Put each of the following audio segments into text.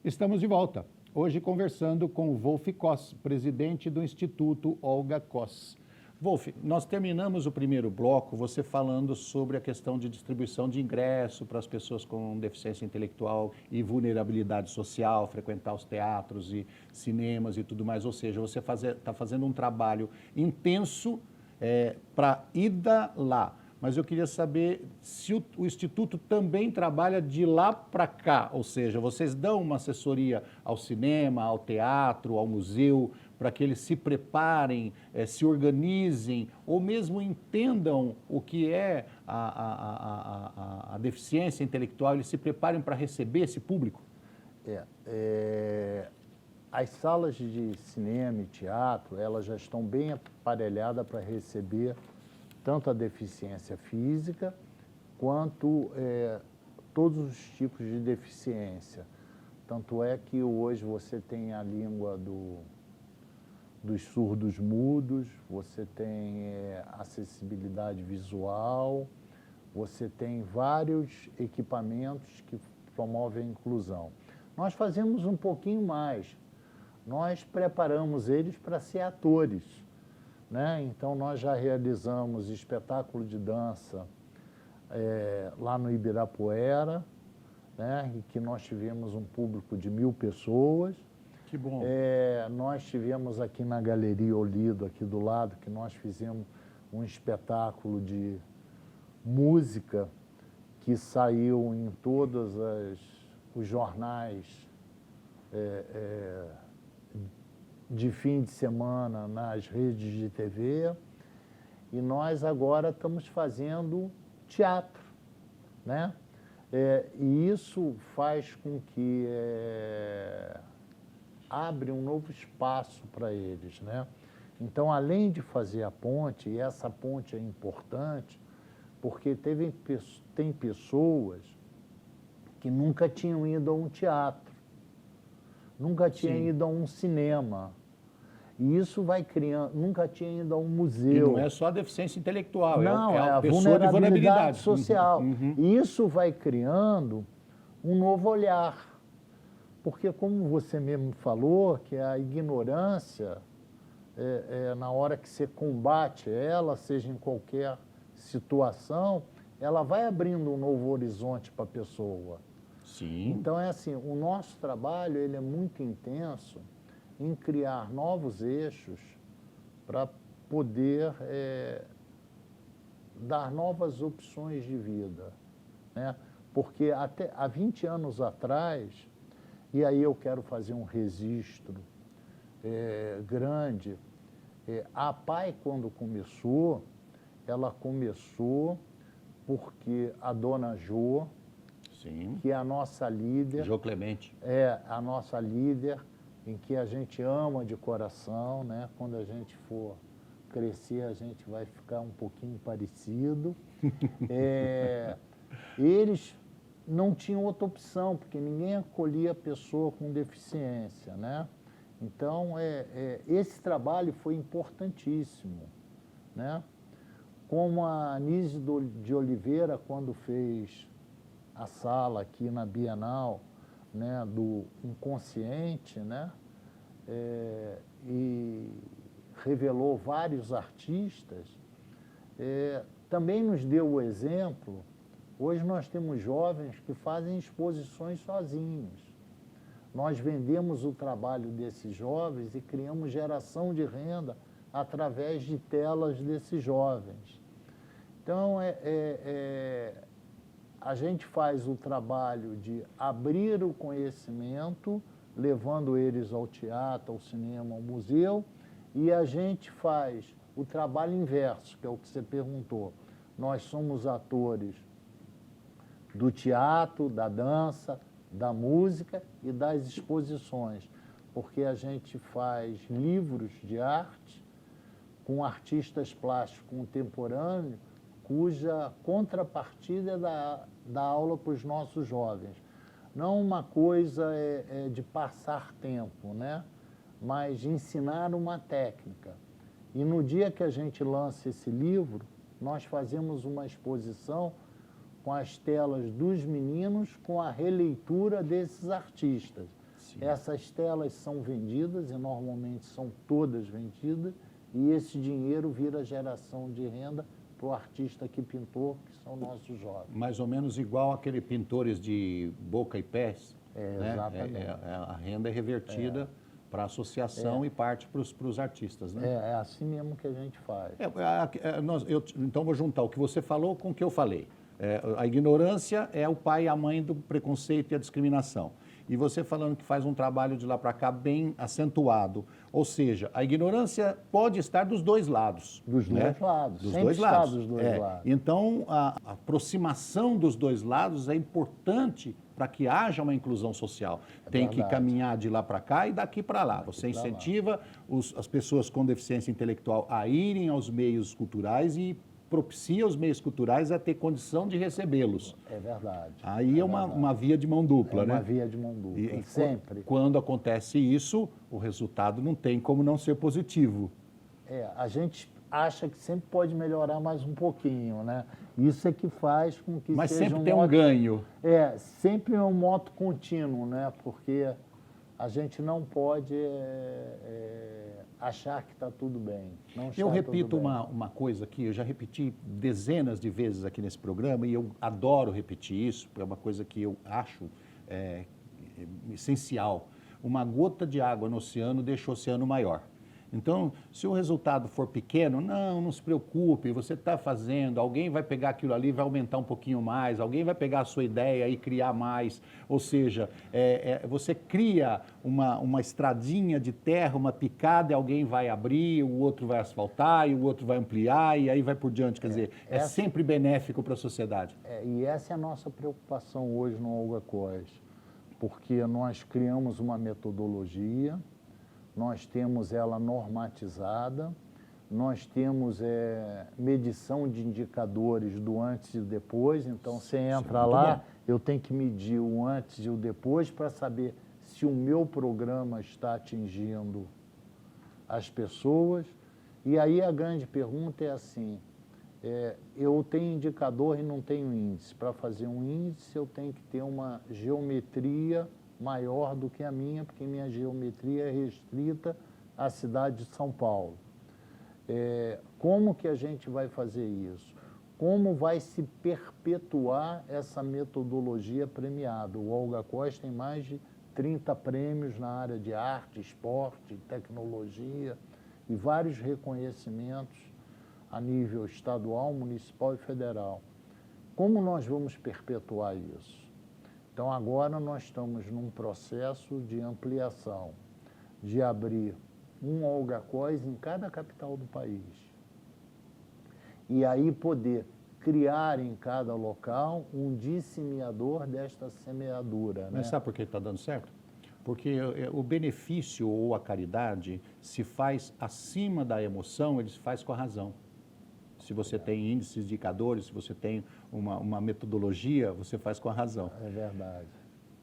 Estamos de volta, hoje conversando com Wolf Koss, presidente do Instituto Olga Koss. Wolf, nós terminamos o primeiro bloco você falando sobre a questão de distribuição de ingresso para as pessoas com deficiência intelectual e vulnerabilidade social, frequentar os teatros e cinemas e tudo mais, ou seja, você está fazendo um trabalho intenso para ida lá. Mas eu queria saber se o Instituto também trabalha de lá para cá, ou seja, vocês dão uma assessoria ao cinema, ao teatro, ao museu, para que eles se preparem, se organizem, ou mesmo entendam o que é a deficiência intelectual, eles se preparem para receber esse público? As salas de cinema e teatro, elas já estão bem aparelhadas para receber tanto a deficiência física, quanto todos os tipos de deficiência. Tanto é que hoje você tem a língua dos surdos mudos, você tem acessibilidade visual, você tem vários equipamentos que promovem a inclusão. Nós fazemos um pouquinho mais, nós preparamos eles para ser atores. Então, nós já realizamos espetáculo de dança lá no Ibirapuera, em que nós tivemos um público de 1000 pessoas. Que bom. Nós tivemos aqui na Galeria Olido, aqui do lado, que nós fizemos um espetáculo de música que saiu em todos os jornais de fim de semana nas redes de TV, e nós agora estamos fazendo teatro, e isso faz com que abre um novo espaço para eles, Então, além de fazer a ponte, e essa ponte é importante, porque tem pessoas que nunca tinham ido a um teatro, nunca tinha ido a um cinema. E isso vai criando, nunca tinha ido a um museu. E não é só a deficiência intelectual, não, é a pessoa vulnerabilidade de vulnerabilidade social. E isso vai criando um novo olhar. Porque, como você mesmo falou, que a ignorância, na hora que você combate ela, seja em qualquer situação, ela vai abrindo um novo horizonte para a pessoa. Sim. Então, assim, o nosso trabalho ele é muito intenso em criar novos eixos para poder dar novas opções de vida. Porque até há 20 anos atrás, e aí eu quero fazer um registro grande, a PAI, quando começou, ela começou porque a dona Jo, Sim. que é a nossa líder... Jo Clemente. A nossa líder, em que a gente ama de coração, Quando a gente for crescer, a gente vai ficar um pouquinho parecido. Eles não tinham outra opção, porque ninguém acolhia a pessoa com deficiência, Então, esse trabalho foi importantíssimo, Como a Anísio de Oliveira, quando fez a sala aqui na Bienal, do inconsciente, e revelou vários artistas, também nos deu o exemplo. Hoje nós temos jovens que fazem exposições sozinhos. Nós vendemos o trabalho desses jovens e criamos geração de renda através de telas desses jovens. Então, a gente faz o trabalho de abrir o conhecimento, levando eles ao teatro, ao cinema, ao museu, e a gente faz o trabalho inverso, que é o que você perguntou. Nós somos atores do teatro, da dança, da música e das exposições, porque a gente faz livros de arte com artistas plásticos contemporâneos, cuja contrapartida é da aula para os nossos jovens. Não uma coisa de passar tempo, mas de ensinar uma técnica. E no dia que a gente lança esse livro, nós fazemos uma exposição com as telas dos meninos, com a releitura desses artistas. Essas telas são vendidas e normalmente são todas vendidas e esse dinheiro vira geração de renda para o artista que pintou, que são nossos jovens. Mais ou menos igual aquele pintores de boca e pés, né? Exatamente. A renda é revertida para a associação e parte para os artistas, né? É assim mesmo que a gente faz. Então, vou juntar o que você falou com o que eu falei. A ignorância é o pai e a mãe do preconceito e a discriminação. E você falando que faz um trabalho de lá para cá bem acentuado. Ou seja, a ignorância pode estar dos dois lados. Dos né? dois lados. Dos Sempre dois está lados. dos dois lados. Então, a aproximação dos dois lados é importante para que haja uma inclusão social. Tem que caminhar de lá para cá e daqui para lá. Você incentiva as pessoas com deficiência intelectual a irem aos meios culturais e propicia os meios culturais a ter condição de recebê-los. É verdade. Aí é uma via de mão dupla, né? Uma via de mão dupla, sempre. Quando acontece isso, o resultado não tem como não ser positivo. A gente acha que sempre pode melhorar mais um pouquinho, né? Isso é que faz com que Mas seja sempre tem um ganho. Sempre é um moto contínuo, né? Porque a gente não pode achar que está tudo bem. Eu repito uma coisa aqui, eu já repeti dezenas de vezes aqui nesse programa e eu adoro repetir isso, porque é uma coisa que eu acho essencial. Uma gota de água no oceano deixa o oceano maior. Então, se o resultado for pequeno, não se preocupe, você está fazendo, alguém vai pegar aquilo ali, vai aumentar um pouquinho mais, alguém vai pegar a sua ideia e criar mais, ou seja, você cria uma estradinha de terra, uma picada, e alguém vai abrir, o outro vai asfaltar, e o outro vai ampliar, e aí vai por diante, quer dizer, sempre benéfico para a sociedade. E essa é a nossa preocupação hoje no Olga Cos, porque nós criamos uma metodologia, nós temos ela normatizada, nós temos medição de indicadores do antes e do depois, então você entra lá, eu tenho que medir o antes e o depois para saber se o meu programa está atingindo as pessoas. E aí a grande pergunta é assim, eu tenho indicador e não tenho índice. Para fazer um índice eu tenho que ter uma geometria maior do que a minha, porque minha geometria é restrita à cidade de São Paulo. Como que a gente vai fazer isso? Como vai se perpetuar essa metodologia premiada? O Olga Cos tem mais de 30 prêmios na área de arte, esporte, tecnologia e vários reconhecimentos a nível estadual, municipal e federal. Como nós vamos perpetuar isso? Então, agora nós estamos num processo de ampliação, de abrir um Olga Cos em cada capital do país. E aí poder criar em cada local um disseminador desta semeadura. Mas sabe por que está dando certo? Porque o benefício ou a caridade se faz acima da emoção, ele se faz com a razão. Se você tem índices, indicadores, se você tem uma metodologia, você faz com a razão. É verdade.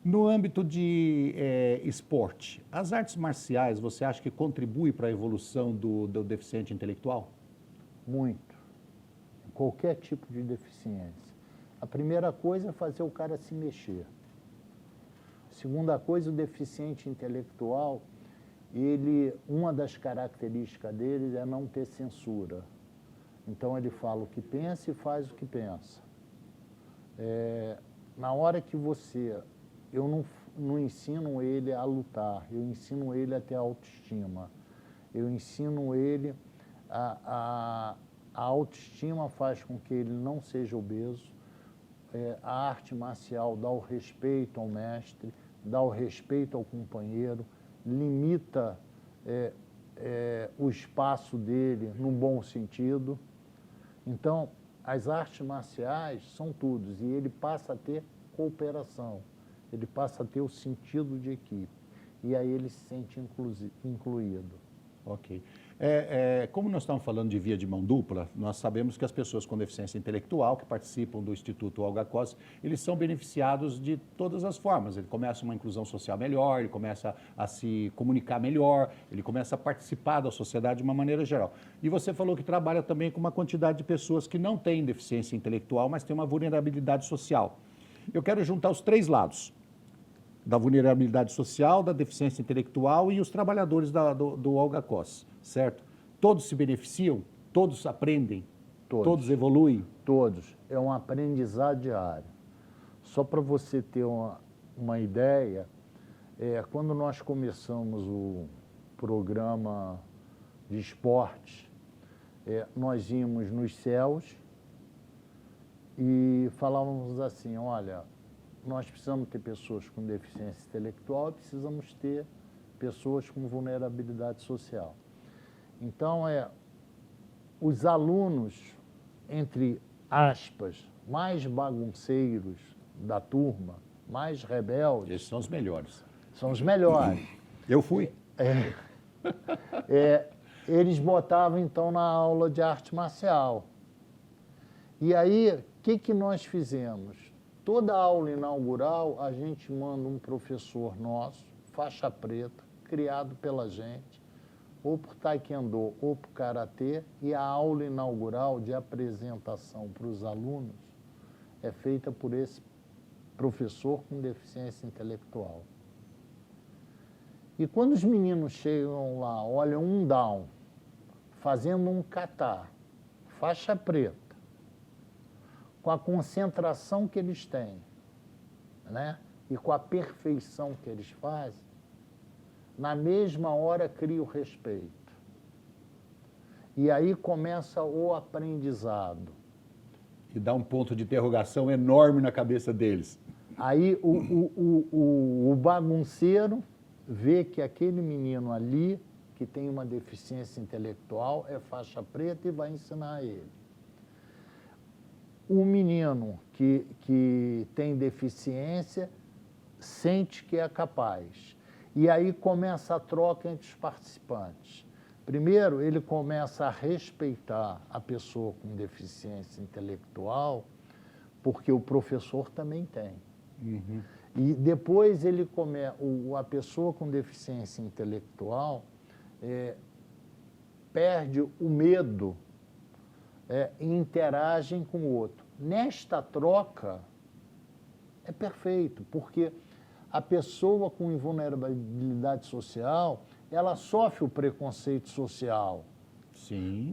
No âmbito de esporte, as artes marciais, você acha que contribui para a evolução do deficiente intelectual? Muito. Qualquer tipo de deficiência. A primeira coisa é fazer o cara se mexer. A segunda coisa, o deficiente intelectual, uma das características dele é não ter censura. Então, ele fala o que pensa e faz o que pensa. Na hora que eu não ensino ele a lutar, eu ensino ele a ter autoestima. Eu ensino ele a autoestima faz com que ele não seja obeso. A arte marcial dá o respeito ao mestre, dá o respeito ao companheiro, limita o espaço dele num bom sentido. Então, as artes marciais são tudo, e ele passa a ter cooperação, ele passa a ter o sentido de equipe, e aí ele se sente incluído. Ok. Como nós estamos falando de via de mão dupla, nós sabemos que as pessoas com deficiência intelectual que participam do Instituto Olga Cos, eles são beneficiados de todas as formas. Ele começa uma inclusão social melhor, ele começa a se comunicar melhor, ele começa a participar da sociedade de uma maneira geral. E você falou que trabalha também com uma quantidade de pessoas que não têm deficiência intelectual, mas têm uma vulnerabilidade social. Eu quero juntar os três lados. da vulnerabilidade social, da deficiência intelectual e os trabalhadores do Olga Cos, certo? Todos se beneficiam? Todos aprendem? Todos evoluem? Todos. É um aprendizado diário. Só para você ter uma ideia, quando nós começamos o programa de esportes, nós íamos nos céus e falávamos assim, olha, nós precisamos ter pessoas com deficiência intelectual e precisamos ter pessoas com vulnerabilidade social. Então, os alunos, entre aspas, mais bagunceiros da turma, mais rebeldes... Esses são os melhores. São os melhores. Eu fui. Eles botavam, então, na aula de arte marcial. E aí, o que nós fizemos? Toda aula inaugural, a gente manda um professor nosso, faixa preta, criado pela gente, ou por taekwondo ou por karatê, e a aula inaugural de apresentação para os alunos é feita por esse professor com deficiência intelectual. E quando os meninos chegam lá, olham um down, fazendo um kata, faixa preta, com a concentração que eles têm, né? E com a perfeição que eles fazem, na mesma hora cria o respeito. E aí começa o aprendizado. E dá um ponto de interrogação enorme na cabeça deles. Aí o bagunceiro vê que aquele menino ali, que tem uma deficiência intelectual, é faixa preta e vai ensinar ele. O menino que tem deficiência sente que é capaz. E aí começa a troca entre os participantes. Primeiro, ele começa a respeitar a pessoa com deficiência intelectual, porque o professor também tem. Uhum. E depois a pessoa com deficiência intelectual perde o medo e interagem com o outro. Nesta troca, é perfeito, porque a pessoa com invulnerabilidade social, ela sofre o preconceito social. Sim,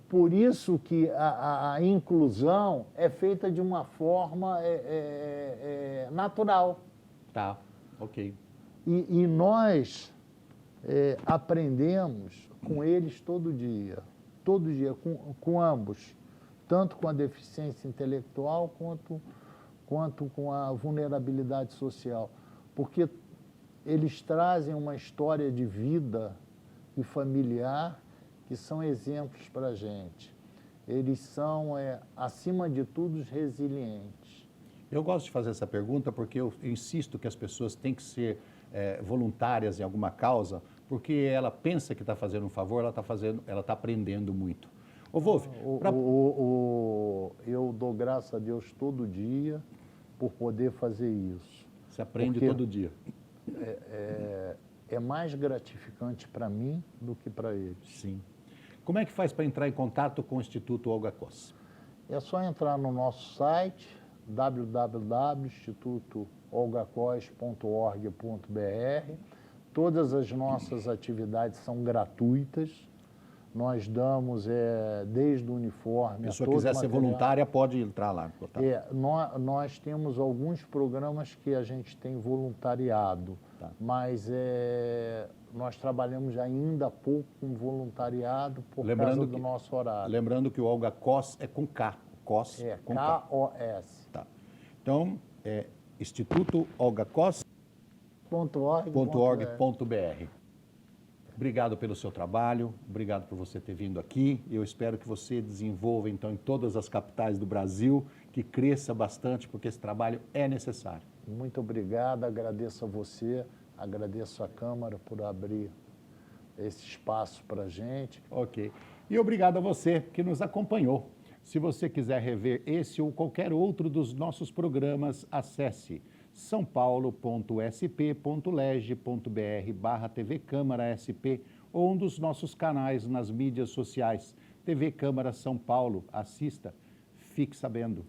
Por isso que a inclusão é feita de uma forma natural. Tá, ok. E nós aprendemos com eles todo dia com ambos, tanto com a deficiência intelectual quanto com a vulnerabilidade social, porque eles trazem uma história de vida e familiar que são exemplos para a gente. Eles são, acima de tudo, resilientes. Eu gosto de fazer essa pergunta porque eu insisto que as pessoas têm que ser voluntárias em alguma causa, porque ela pensa que está fazendo um favor, ela está aprendendo muito. Ô, Wolf, eu dou graças a Deus todo dia por poder fazer isso. Você aprende todo dia. É mais gratificante para mim do que para eles. Sim. Como é que faz para entrar em contato com o Instituto Olga Cos? É só entrar no nosso site, www.institutoolgacos.org.br. Todas as nossas atividades são gratuitas. Nós damos desde o uniforme... Se a pessoa quiser ser voluntária, pode entrar lá. Nós temos alguns programas que a gente tem voluntariado, tá. Mas nós trabalhamos ainda pouco com voluntariado por causa do nosso horário. Lembrando que o Olga Cos é com K. Cos com K-O-S. Tá. Então, institutoolgacos.org.br. Obrigado pelo seu trabalho, obrigado por você ter vindo aqui. Eu espero que você desenvolva, então, em todas as capitais do Brasil, que cresça bastante, porque esse trabalho é necessário. Muito obrigado, agradeço a você, agradeço à Câmara por abrir esse espaço para a gente. Ok. E obrigado a você que nos acompanhou. Se você quiser rever esse ou qualquer outro dos nossos programas, acesse saopaulo.sp.leg.br/TV Câmara SP ou um dos nossos canais nas mídias sociais. TV Câmara São Paulo. Assista, fique sabendo.